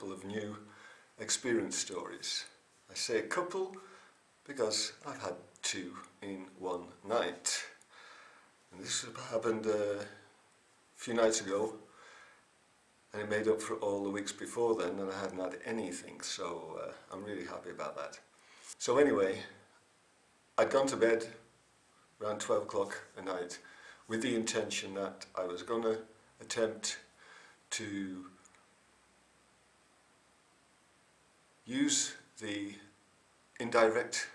couple of new experience stories. I say a couple because I've had two in one night. And this happened a few nights ago, and it made up for all the weeks before then, and I hadn't had anything, so I'm really happy about that. So anyway, I'd gone to bed around 12 o'clock at night with the intention that I was going to attempt to use the indirect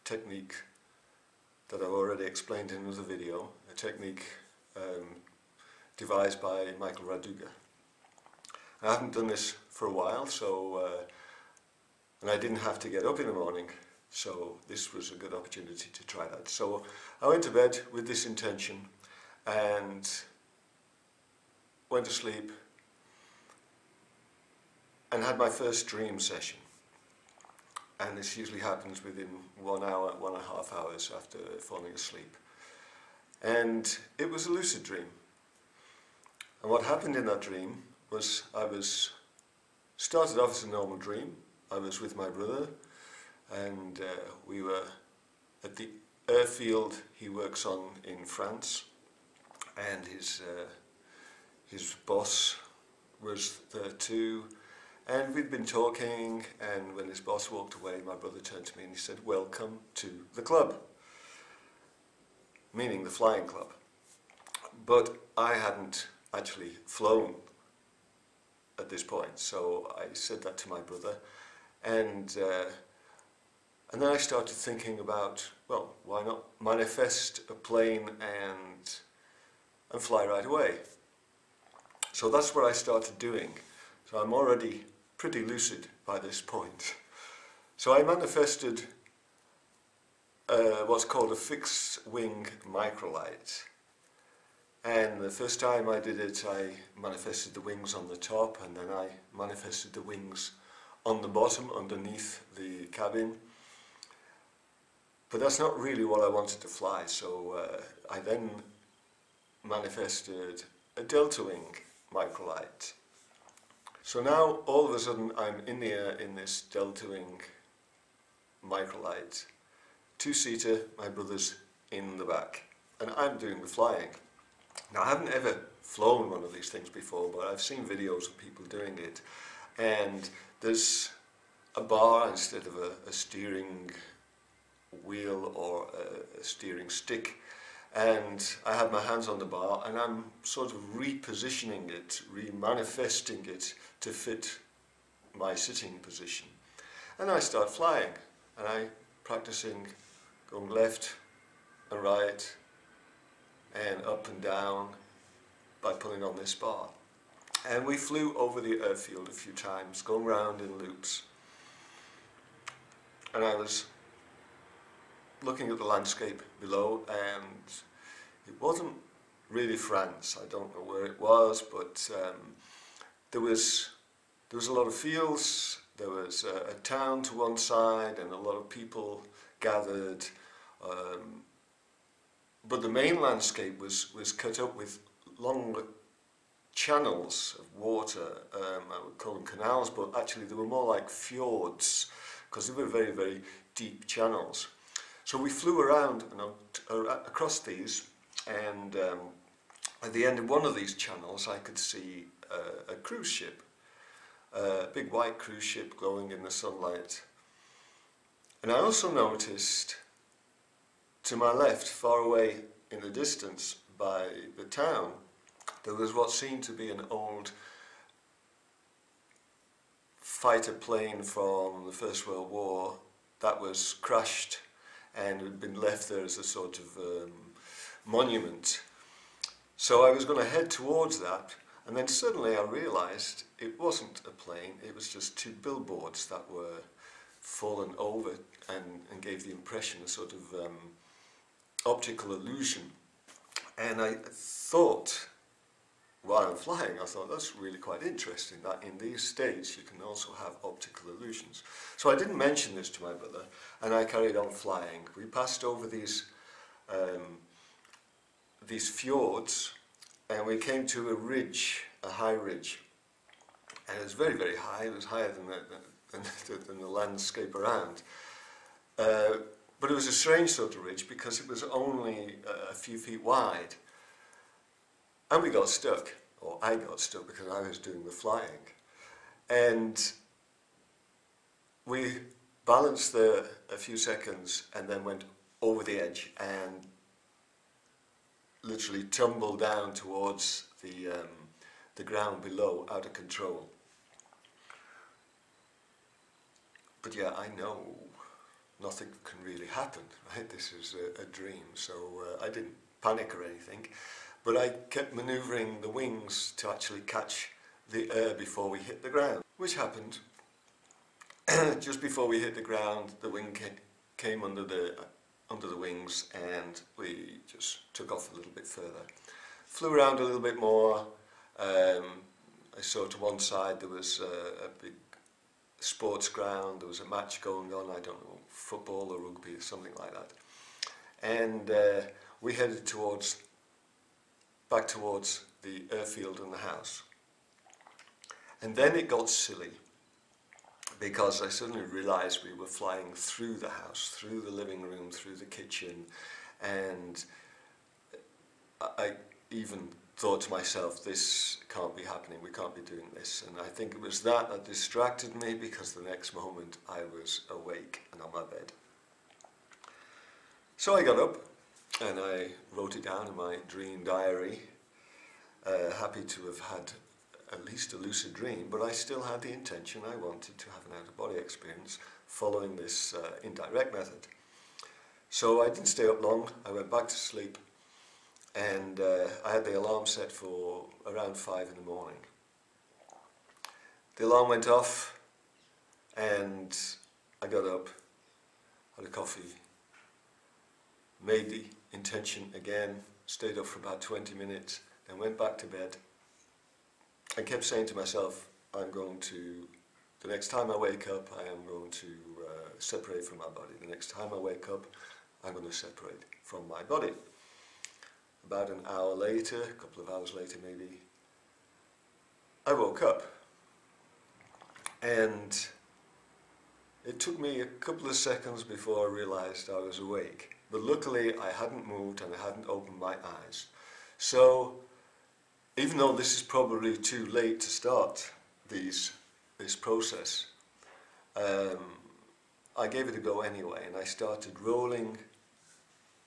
technique that I've already explained in another video, a technique devised by Michael Raduga. I haven't done this for a while, so and I didn't have to get up in the morning, so this was a good opportunity to try that. So I went to bed with this intention and went to sleep and had my first dream session. And this usually happens within 1 hour, 1.5 hours after falling asleep. And it was a lucid dream. And what happened in that dream was started off as a normal dream. I was with my brother, and we were at the airfield he works on in France, and his boss was there too. And we'd been talking, and when his boss walked away, my brother turned to me and he said, "Welcome to the club," meaning the flying club. But I hadn't actually flown at this point, so I said that to my brother, and then I started thinking about, well, why not manifest a plane and fly right away? So that's what I started doing. So I'm already pretty lucid by this point. So I manifested what's called a fixed wing microlight. And the first time I did it, I manifested the wings on the top, and then I manifested the wings on the bottom, underneath the cabin. But that's not really what I wanted to fly, so I then manifested a delta wing microlight. So now, all of a sudden, I'm in the air in this delta wing microlight, two-seater, my brother's in the back, and I'm doing the flying. Now, I haven't ever flown one of these things before, but I've seen videos of people doing it, and there's a bar instead of a steering wheel or a steering stick, and I have my hands on the bar, and I'm sort of repositioning it, remanifesting it to fit my sitting position. And I start flying, and I'm practicing going left and right and up and down by pulling on this bar. And we flew over the airfield a few times, going round in loops. And I was looking at the landscape below, and it wasn't really France. I don't know where it was, but there was a lot of fields. There was a town to one side, and a lot of people gathered. But the main landscape was cut up with long channels of water. I would call them canals, but actually they were more like fjords, because they were very, very deep channels. So we flew around and across these, and at the end of one of these channels I could see a cruise ship, a big white cruise ship glowing in the sunlight. And I also noticed to my left, far away in the distance by the town, there was what seemed to be an old fighter plane from the First World War that was crashed and had been left there as a sort of monument. So I was going to head towards that, and then suddenly I realised it wasn't a plane, it was just two billboards that were fallen over and gave the impression a sort of optical illusion. And I thought, while I'm flying, I thought that's really quite interesting that in these states you can also have optical illusions. So I didn't mention this to my brother, and I carried on flying. We passed over these fjords, and we came to a ridge, a high ridge, and it was very, very high. It was higher than the landscape around. But it was a strange sort of ridge because it was only a few feet wide. And we got stuck, or I got stuck because I was doing the flying. And we balanced there a few seconds and then went over the edge and literally tumbled down towards the ground below, out of control. But yeah, I know nothing can really happen, right? This is a dream, so I didn't panic or anything, but I kept manoeuvring the wings to actually catch the air before we hit the ground, which happened. Just before we hit the ground, the wing came under the wings, and we just took off a little bit further. Flew around a little bit more. I saw to one side there was a big sports ground, there was a match going on, I don't know, football or rugby or something like that. And we headed back towards the airfield and the house. And then it got silly, because I suddenly realised we were flying through the house, through the living room, through the kitchen, and I even thought to myself, this can't be happening, we can't be doing this. And I think it was that distracted me, because the next moment I was awake and on my bed. So I got up and I wrote it down in my dream diary, happy to have had at least a lucid dream, but I still had the intention. I wanted to have an out-of-body experience following this indirect method. So I didn't stay up long, I went back to sleep, and I had the alarm set for around 5 in the morning. The alarm went off and I got up, had a coffee, made the intention again, stayed up for about 20 minutes, then went back to bed. I kept saying to myself, the next time I wake up, I am going to separate from my body. The next time I wake up, I'm going to separate from my body. About an hour later, a couple of hours later maybe, I woke up. And it took me a couple of seconds before I realised I was awake. But luckily I hadn't moved and I hadn't opened my eyes. So even though this is probably too late to start this process, I gave it a go anyway, and I started rolling,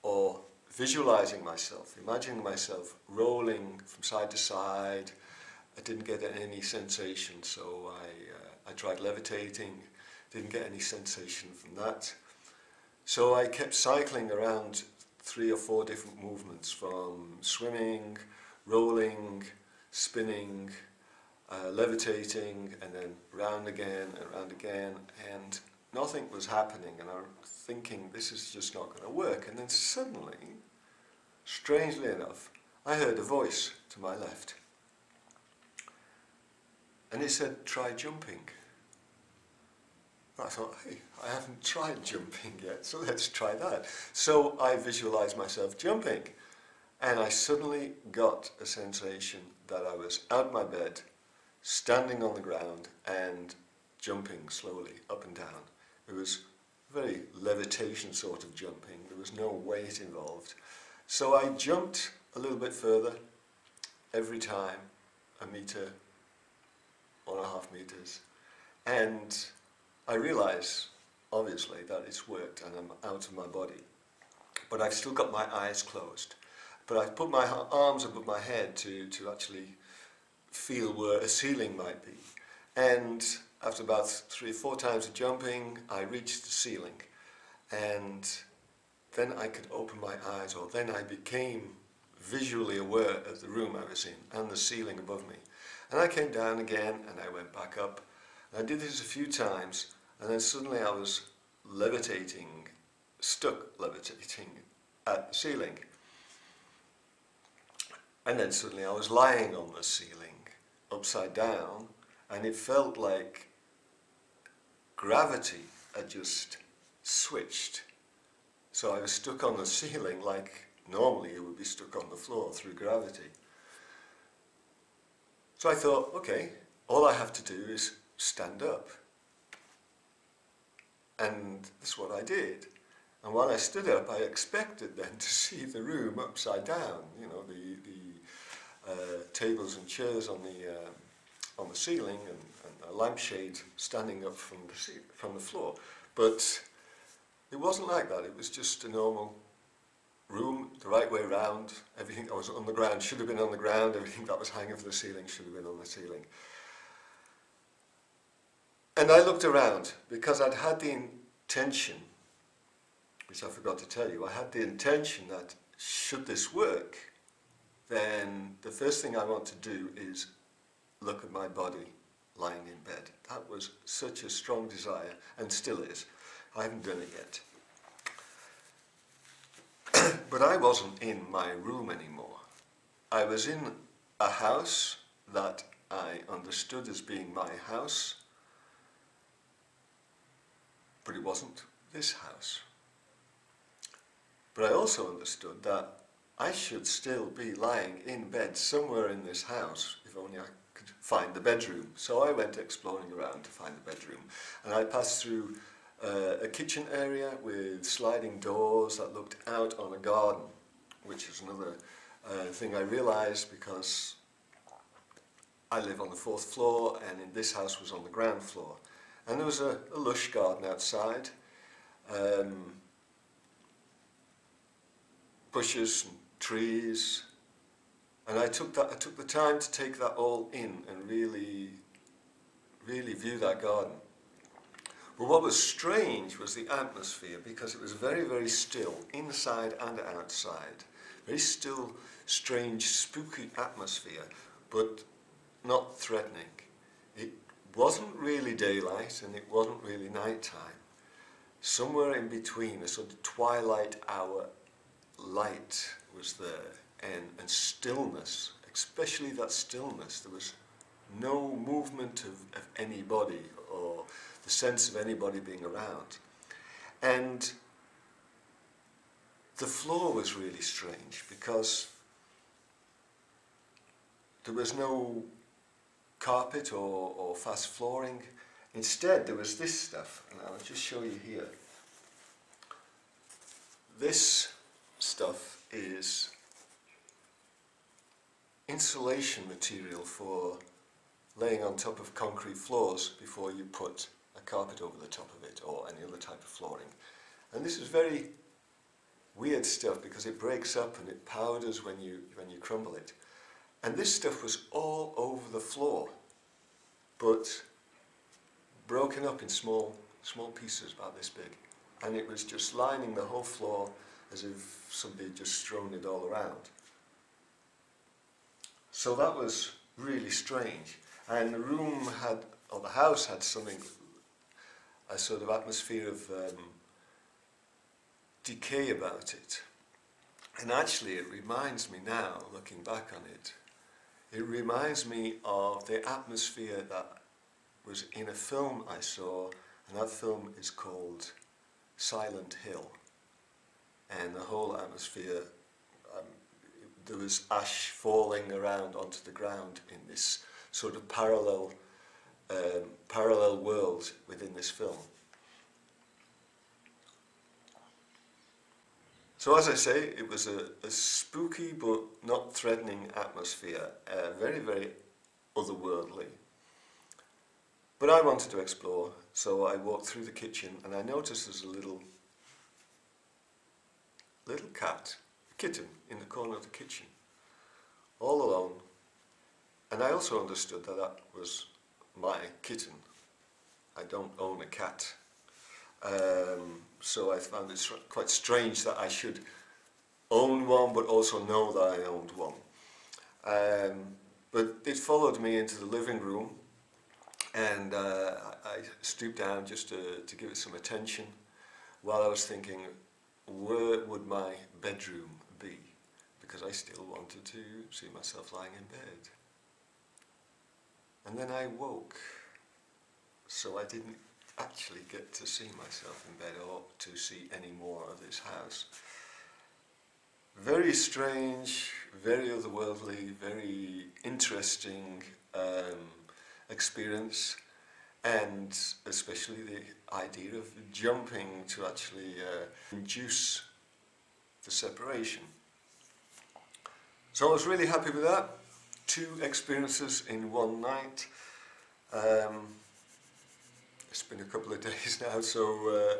or visualizing myself, imagining myself rolling from side to side. I didn't get any sensation, so I tried levitating, didn't get any sensation from that. So I kept cycling around 3 or 4 different movements, from swimming, rolling, spinning, levitating, and then round again and round again, and nothing was happening, and I'm thinking this is just not going to work. And then suddenly, strangely enough, I heard a voice to my left, and it said, "Try jumping." I thought, hey, I haven't tried jumping yet, so let's try that. So I visualized myself jumping, and I suddenly got a sensation that I was out of my bed, standing on the ground and jumping slowly up and down. It was very levitation sort of jumping. There was no weight involved. So I jumped a little bit further every time, 1 meter, 1.5 meters, and I realise, obviously, that it's worked and I'm out of my body. But I've still got my eyes closed. But I put my arms above my head to actually feel where a ceiling might be. And after about 3 or 4 times of jumping, I reached the ceiling. And then I could open my eyes, or then I became visually aware of the room I was in and the ceiling above me. And I came down again and I went back up. And I did this a few times, and then suddenly I was levitating, stuck levitating at the ceiling. And then suddenly I was lying on the ceiling, upside down, and it felt like gravity had just switched. So I was stuck on the ceiling like normally you would be stuck on the floor through gravity. So I thought, okay, all I have to do is stand up. And that's what I did. And while I stood up, I expected then to see the room upside down, you know, the tables and chairs on the ceiling, and a lampshade standing up from the floor. But it wasn't like that. It was just a normal room, the right way round. Everything that was on the ground should have been on the ground. Everything that was hanging from the ceiling should have been on the ceiling. And I looked around because I'd had the intention, which I forgot to tell you, I had the intention that should this work, then the first thing I want to do is look at my body lying in bed. That was such a strong desire, and still is. I haven't done it yet. But I wasn't in my room anymore. I was in a house that I understood as being my house, but it wasn't this house. But I also understood that I should still be lying in bed somewhere in this house, if only I could find the bedroom. So I went exploring around to find the bedroom, and I passed through a kitchen area with sliding doors that looked out on a garden, which is another thing I realised because I live on the 4th floor, and this house was on the ground floor. And there was a lush garden outside, bushes and trees, and I took the time to take that all in and really view that garden. But what was strange was the atmosphere, because it was very, very still, inside and outside. Very still, strange, spooky atmosphere, but not threatening. It wasn't really daylight and it wasn't really nighttime. Somewhere in between, a sort of twilight hour light was there, and stillness, especially that stillness. There was no movement of anybody or the sense of anybody being around. And the floor was really strange because there was no carpet or fast flooring. Instead, there was this stuff, and I'll just show you here. This stuff is insulation material for laying on top of concrete floors before you put a carpet over the top of it or any other type of flooring. And this is very weird stuff because it breaks up and it powders when you crumble it. And this stuff was all over the floor, but broken up in small pieces about this big. And it was just lining the whole floor as if somebody had just strewn it all around. So that was really strange. And the room had, or the house had something, a sort of atmosphere of decay about it. And actually it reminds me now, looking back on it, it reminds me of the atmosphere that was in a film I saw, and that film is called Silent Hill. And the whole atmosphere, there was ash falling around onto the ground in this sort of parallel world within this film. So as I say, it was a spooky but not threatening atmosphere, very, very otherworldly. But I wanted to explore, so I walked through the kitchen and I noticed there's a little cat, a kitten, in the corner of the kitchen, all alone. And I also understood that that was my kitten. I don't own a cat. So I found it quite strange that I should own one but also know that I owned one. But it followed me into the living room, and I stooped down just to give it some attention while I was thinking, where would my bedroom be? Because I still wanted to see myself lying in bed. And then I woke, so I didn't actually get to see myself in bed or to see any more of this house. Very strange, very otherworldly, very interesting, experience, and especially the idea of jumping to actually induce the separation. So I was really happy with that. 2 experiences in one night. It's been a couple of days now, so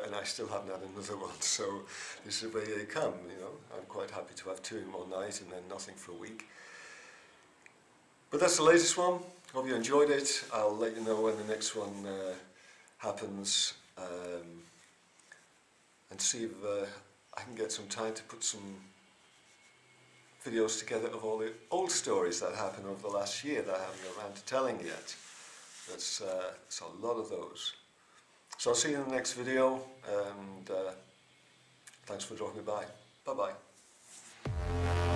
and I still haven't had another one, so this is the way they come, you know. I'm quite happy to have 2 in one night and then nothing for a week. But that's the latest one. Hope you enjoyed it. I'll let you know when the next one happens, and see if I can get some time to put some videos together of all the old stories that happened over the last year that I haven't got around to telling yet. That's a lot of those. So I'll see you in the next video, and thanks for dropping by. Bye bye.